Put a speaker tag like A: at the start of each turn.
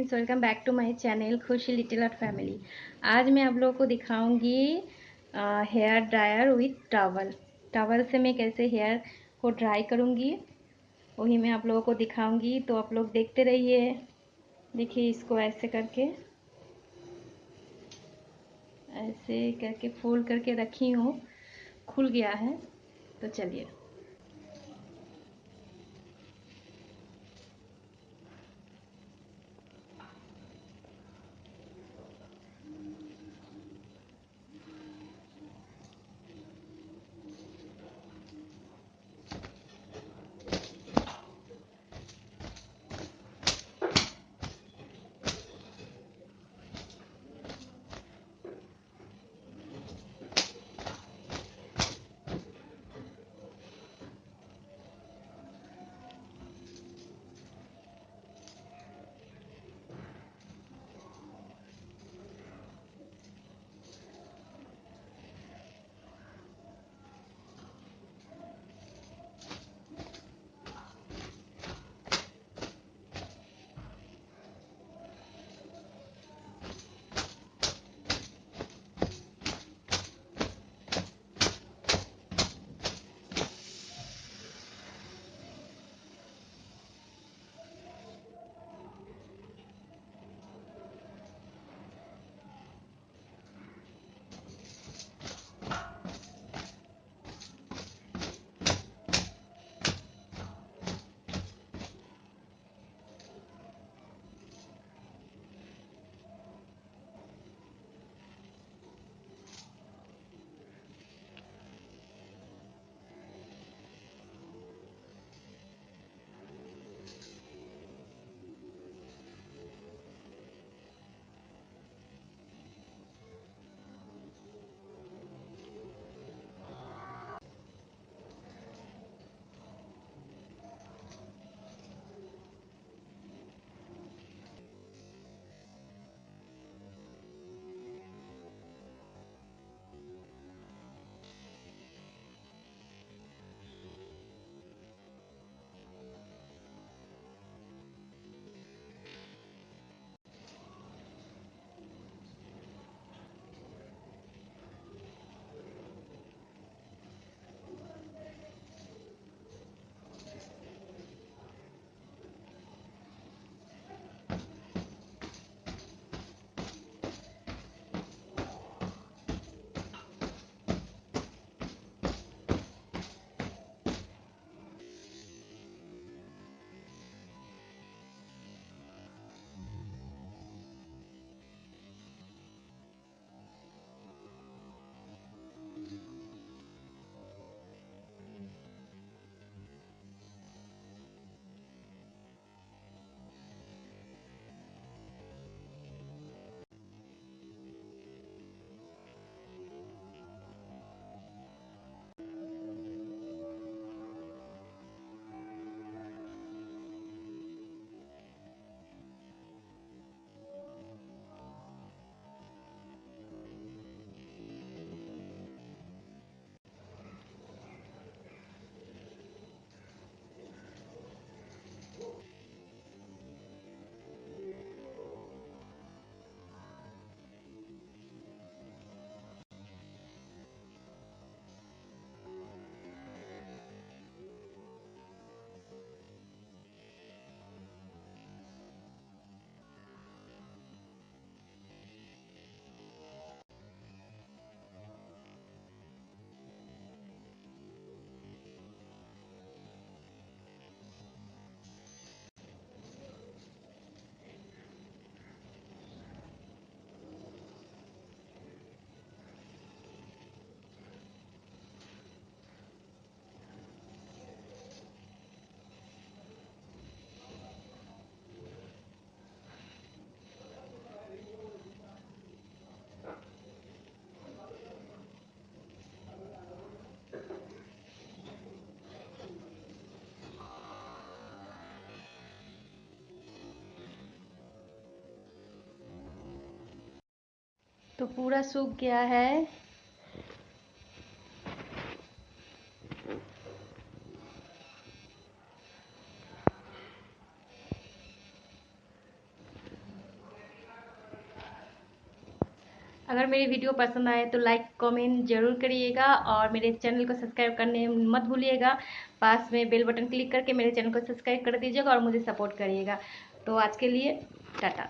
A: Friends, welcome back to my channel Khushi little art family. आज मैं आप लोगों को दिखाऊंगी hair dryer with towel. Towel से मैं कैसे हेयर को ड्राई करूंगी वही मैं आप लोगों को दिखाऊंगी, तो आप लोग देखते रहिए। देखिए, इसको ऐसे करके फोल्ड करके रखी हूँ, खुल गया है। तो चलिए, तो पूरा सूख गया है। अगर मेरी वीडियो पसंद आए तो लाइक कमेंट जरूर करिएगा और मेरे चैनल को सब्सक्राइब करने मत भूलिएगा। पास में बेल बटन क्लिक करके मेरे चैनल को सब्सक्राइब कर दीजिएगा और मुझे सपोर्ट करिएगा। तो आज के लिए टाटा।